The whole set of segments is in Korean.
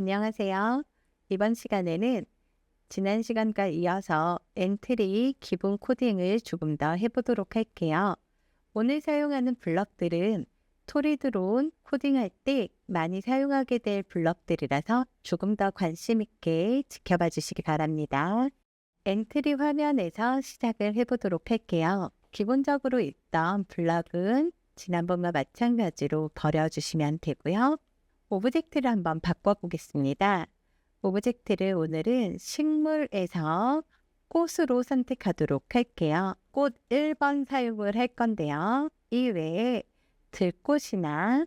안녕하세요. 이번 시간에는 지난 시간과 이어서 엔트리 기본 코딩을 조금 더 해보도록 할게요. 오늘 사용하는 블럭들은 토리드론 코딩할 때 많이 사용하게 될 블럭들이라서 조금 더 관심 있게 지켜봐 주시기 바랍니다. 엔트리 화면에서 시작을 해보도록 할게요. 기본적으로 있던 블럭은 지난번과 마찬가지로 버려주시면 되고요. 오브젝트를 한번 바꿔보겠습니다. 오브젝트를 오늘은 식물에서 꽃으로 선택하도록 할게요. 꽃 1번 사용을 할 건데요. 이외에 들꽃이나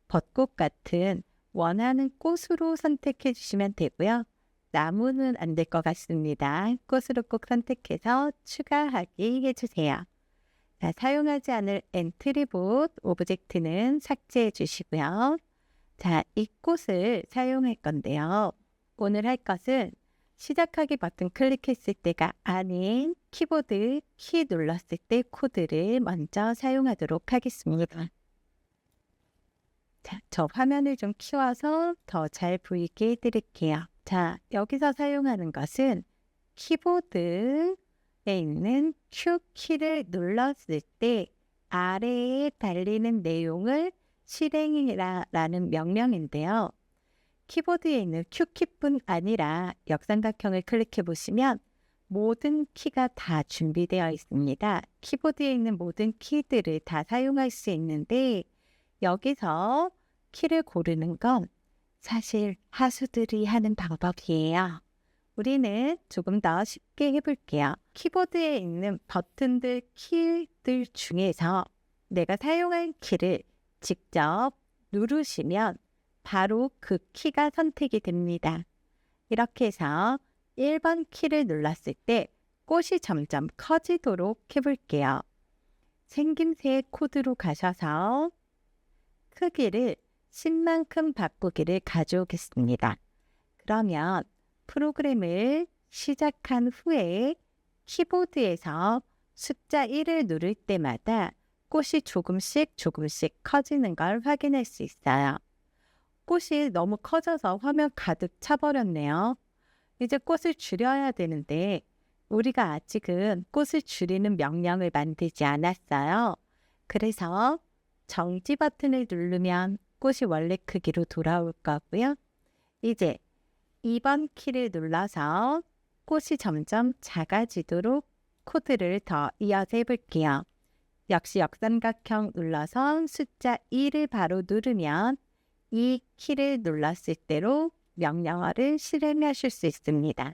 벚꽃 같은 원하는 꽃으로 선택해 주시면 되고요. 나무는 안 될 것 같습니다. 꽃으로 꼭 선택해서 추가하기 해주세요. 자, 사용하지 않을 엔트리봇 오브젝트는 삭제해 주시고요. 자, 이 꽃을 사용할 건데요. 오늘 할 것은 시작하기 버튼 클릭했을 때가 아닌 키보드 키 눌렀을 때 코드를 먼저 사용하도록 하겠습니다. 자, 저 화면을 좀 키워서 더 잘 보이게 해드릴게요. 자, 여기서 사용하는 것은 키보드에 있는 Q 키를 눌렀을 때 아래에 달리는 내용을 실행이라는 명령인데요. 키보드에 있는 Q키뿐 아니라 역삼각형을 클릭해 보시면 모든 키가 다 준비되어 있습니다. 키보드에 있는 모든 키들을 다 사용할 수 있는데 여기서 키를 고르는 건 사실 하수들이 하는 방법이에요. 우리는 조금 더 쉽게 해볼게요. 키보드에 있는 버튼들, 키들 중에서 내가 사용할 키를 직접 누르시면 바로 그 키가 선택이 됩니다. 이렇게 해서 1번 키를 눌렀을 때 꽃이 점점 커지도록 해볼게요. 생김새 코드로 가셔서 크기를 10만큼 바꾸기를 가져오겠습니다. 그러면 프로그램을 시작한 후에 키보드에서 숫자 1을 누를 때마다 꽃이 조금씩 커지는 걸 확인할 수 있어요. 꽃이 너무 커져서 화면 가득 차버렸네요. 이제 꽃을 줄여야 되는데 우리가 아직은 꽃을 줄이는 명령을 만들지 않았어요. 그래서 정지 버튼을 누르면 꽃이 원래 크기로 돌아올 거고요. 이제 2번 키를 눌러서 꽃이 점점 작아지도록 코드를 더 이어서 해볼게요. 역시 역삼각형 눌러서 숫자 2를 바로 누르면 이 키를 눌렀을 때로 명령어를 실행하실 수 있습니다.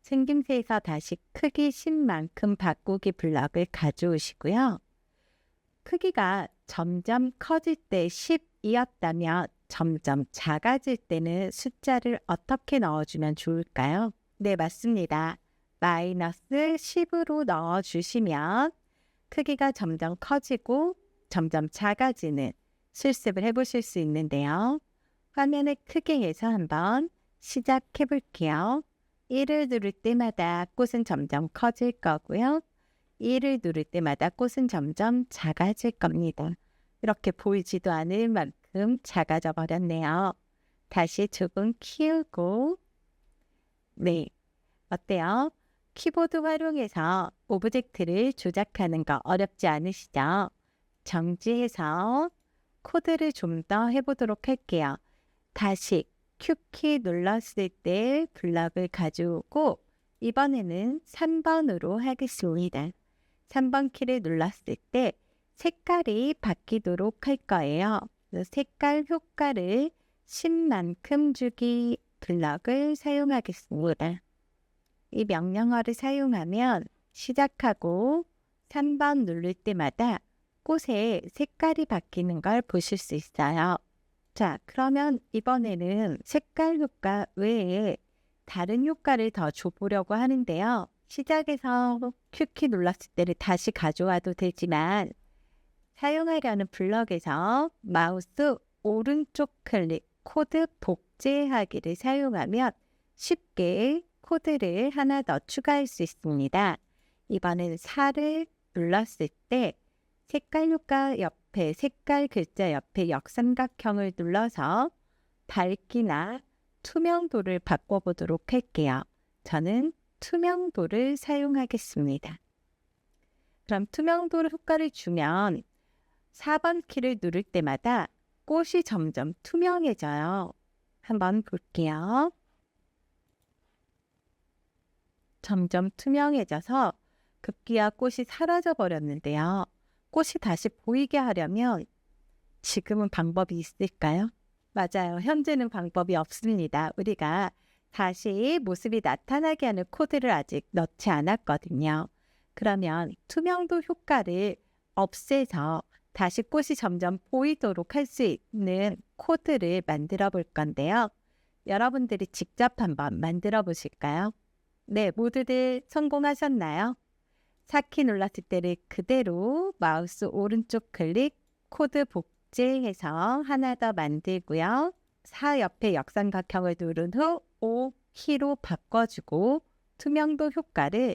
생김새에서 다시 크기 10만큼 바꾸기 블럭을 가져오시고요. 크기가 점점 커질 때 10이었다면 점점 작아질 때는 숫자를 어떻게 넣어주면 좋을까요? 네, 맞습니다. 마이너스 10으로 넣어주시면 크기가 점점 커지고 점점 작아지는 실습을 해보실 수 있는데요. 화면의 크기에서 한번 시작해 볼게요. 1을 누를 때마다 꽃은 점점 커질 거고요. 1을 누를 때마다 꽃은 점점 작아질 겁니다. 이렇게 보이지도 않을 만큼 작아져 버렸네요. 다시 조금 키우고, 네, 어때요? 키보드 활용해서 오브젝트를 조작하는 거 어렵지 않으시죠? 정지해서 코드를 좀 더 해보도록 할게요. 다시 Q키 눌렀을 때 블럭을 가져오고 이번에는 3번으로 하겠습니다. 3번 키를 눌렀을 때 색깔이 바뀌도록 할 거예요. 색깔 효과를 10만큼 주기 블럭을 사용하겠습니다. 이 명령어를 사용하면 시작하고 3번 누를 때마다 꽃의 색깔이 바뀌는 걸 보실 수 있어요. 자, 그러면 이번에는 색깔 효과 외에 다른 효과를 더 줘보려고 하는데요. 시작에서 Q키 눌렀을 때를 다시 가져와도 되지만 사용하려는 블럭에서 마우스 오른쪽 클릭 코드 복제하기를 사용하면 쉽게 코드를 하나 더 추가할 수 있습니다. 이번엔 4를 눌렀을 때 색깔 효과 옆에 색깔 글자 옆에 역삼각형을 눌러서 밝기나 투명도를 바꿔보도록 할게요. 저는 투명도를 사용하겠습니다. 그럼 투명도 효과를 주면 4번 키를 누를 때마다 꽃이 점점 투명해져요. 한번 볼게요. 점점 투명해져서 급기야 꽃이 사라져 버렸는데요. 꽃이 다시 보이게 하려면 지금은 방법이 있을까요? 맞아요. 현재는 방법이 없습니다. 우리가 다시 모습이 나타나게 하는 코드를 아직 넣지 않았거든요. 그러면 투명도 효과를 없애서 다시 꽃이 점점 보이도록 할 수 있는 코드를 만들어 볼 건데요. 여러분들이 직접 한번 만들어 보실까요? 네, 모두들 성공하셨나요? 4키 눌렀을 때를 그대로 마우스 오른쪽 클릭 코드 복제해서 하나 더 만들고요. 4 옆에 역삼각형을 누른 후 5키로 바꿔주고 투명도 효과를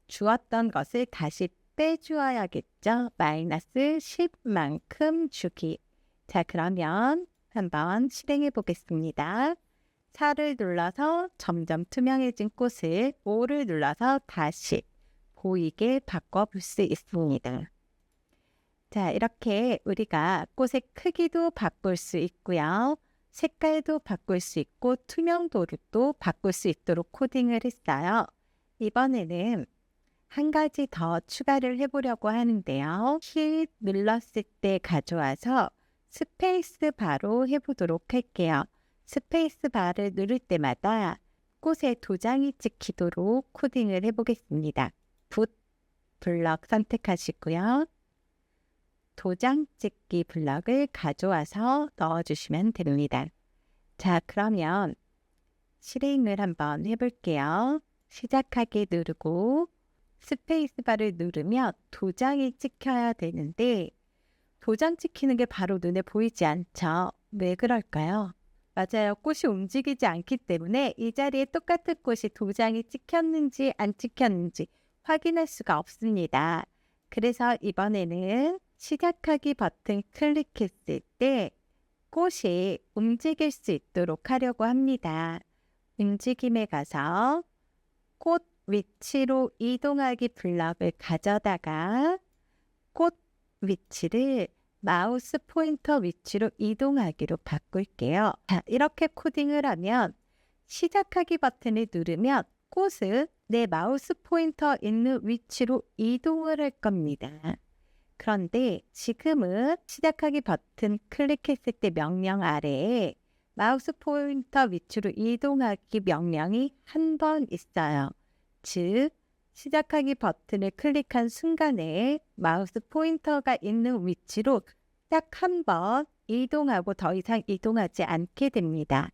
주었던 것을 다시 빼주어야겠죠. 마이너스 10만큼 주기. 자, 그러면 한번 실행해 보겠습니다. 4를 눌러서 점점 투명해진 꽃을 5를 눌러서 다시 보이게 바꿔볼 수 있습니다. 자, 이렇게 우리가 꽃의 크기도 바꿀 수 있고요. 색깔도 바꿀 수 있고 투명도를 또 바꿀 수 있도록 코딩을 했어요. 이번에는 한 가지 더 추가를 해보려고 하는데요. 키 눌렀을 때 가져와서 스페이스 바로 해보도록 할게요. 스페이스 바를 누를 때마다 꽃에 도장이 찍히도록 코딩을 해보겠습니다. 붓 블럭 선택하시고요. 도장 찍기 블럭을 가져와서 넣어주시면 됩니다. 자, 그러면 실행을 한번 해볼게요. 시작하기 누르고 스페이스바를 누르면 도장이 찍혀야 되는데 도장 찍히는 게 바로 눈에 보이지 않죠? 왜 그럴까요? 맞아요. 꽃이 움직이지 않기 때문에 이 자리에 똑같은 꽃이 도장이 찍혔는지 안 찍혔는지 확인할 수가 없습니다. 그래서 이번에는 시작하기 버튼 클릭했을 때 꽃이 움직일 수 있도록 하려고 합니다. 움직임에 가서 꽃 위치로 이동하기 블럭을 가져다가 꽃 위치를 마우스 포인터 위치로 이동하기로 바꿀게요. 자, 이렇게 코딩을 하면 시작하기 버튼을 누르면 꽃은 내 마우스 포인터 있는 위치로 이동을 할 겁니다. 그런데 지금은 시작하기 버튼 클릭했을 때 명령 아래에 마우스 포인터 위치로 이동하기 명령이 한 번 있어요. 즉, 시작하기 버튼을 클릭한 순간에 마우스 포인터가 있는 위치로 딱 한 번 이동하고 더 이상 이동하지 않게 됩니다.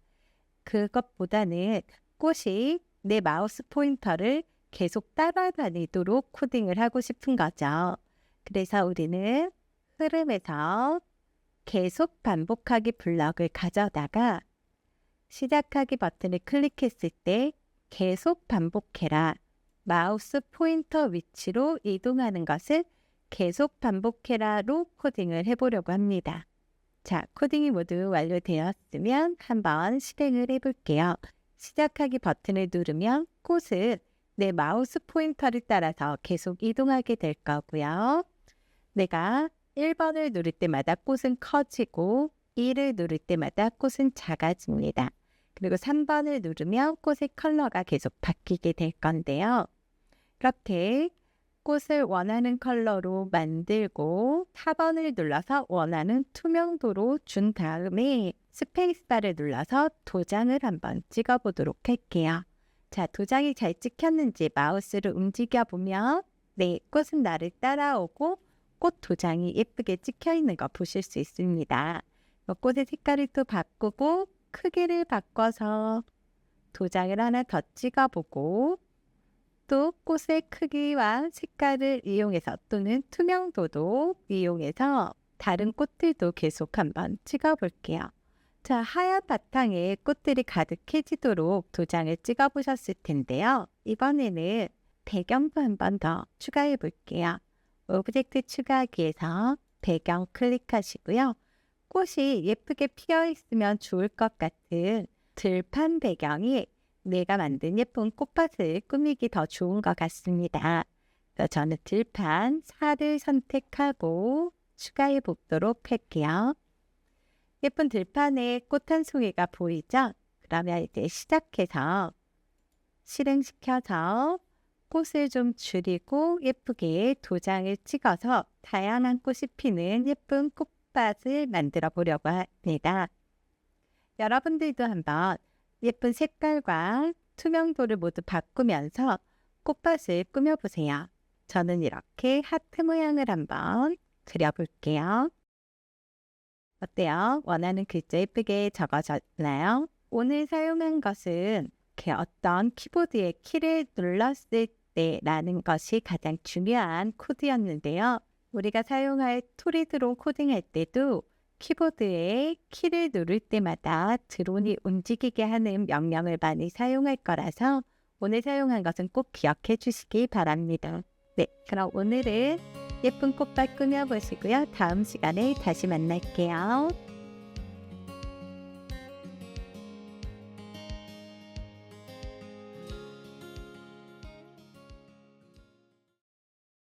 그것보다는 꽃이 내 마우스 포인터를 계속 따라다니도록 코딩을 하고 싶은 거죠. 그래서 우리는 흐름에서 계속 반복하기 블럭을 가져다가 시작하기 버튼을 클릭했을 때 계속 반복해라. 마우스 포인터 위치로 이동하는 것을 계속 반복해라로 코딩을 해보려고 합니다. 자, 코딩이 모두 완료되었으면 한번 실행을 해볼게요. 시작하기 버튼을 누르면 꽃은 내 마우스 포인터를 따라서 계속 이동하게 될 거고요. 내가 1번을 누를 때마다 꽃은 커지고 2를 누를 때마다 꽃은 작아집니다. 그리고 3번을 누르면 꽃의 컬러가 계속 바뀌게 될 건데요. 그렇게 꽃을 원하는 컬러로 만들고 4번을 눌러서 원하는 투명도로 준 다음에 스페이스바를 눌러서 도장을 한번 찍어보도록 할게요. 자, 도장이 잘 찍혔는지 마우스를 움직여보면 네, 꽃은 나를 따라오고 꽃 도장이 예쁘게 찍혀있는 거 보실 수 있습니다. 꽃의 색깔을 또 바꾸고 크기를 바꿔서 도장을 하나 더 찍어보고 또 꽃의 크기와 색깔을 이용해서 또는 투명도도 이용해서 다른 꽃들도 계속 한번 찍어볼게요. 자, 하얀 바탕에 꽃들이 가득해지도록 도장을 찍어보셨을 텐데요. 이번에는 배경도 한번 더 추가해 볼게요. 오브젝트 추가하기에서 배경 클릭하시고요. 꽃이 예쁘게 피어 있으면 좋을 것 같은 들판 배경이 내가 만든 예쁜 꽃밭을 꾸미기 더 좋은 것 같습니다. 그래서 저는 들판 4를 선택하고 추가해 보도록 할게요. 예쁜 들판에 꽃 한 송이가 보이죠? 그러면 이제 시작해서 실행시켜서 꽃을 좀 줄이고 예쁘게 도장을 찍어서 다양한 꽃이 피는 예쁜 꽃밭을 만들어 보려고 합니다. 여러분들도 한번 예쁜 색깔과 투명도를 모두 바꾸면서 꽃밭을 꾸며보세요. 저는 이렇게 하트 모양을 한번 그려볼게요. 어때요? 원하는 글자 예쁘게 적어졌나요? 오늘 사용한 것은 이렇게 어떤 키보드에 키를 눌렀을 때라는 것이 가장 중요한 코드였는데요. 우리가 사용할 토리드론 코딩할 때도 키보드에 키를 누를 때마다 드론이 움직이게 하는 명령을 많이 사용할 거라서 오늘 사용한 것은 꼭 기억해 주시기 바랍니다. 네, 그럼 오늘은 예쁜 꽃밭 꾸며보시고요. 다음 시간에 다시 만날게요.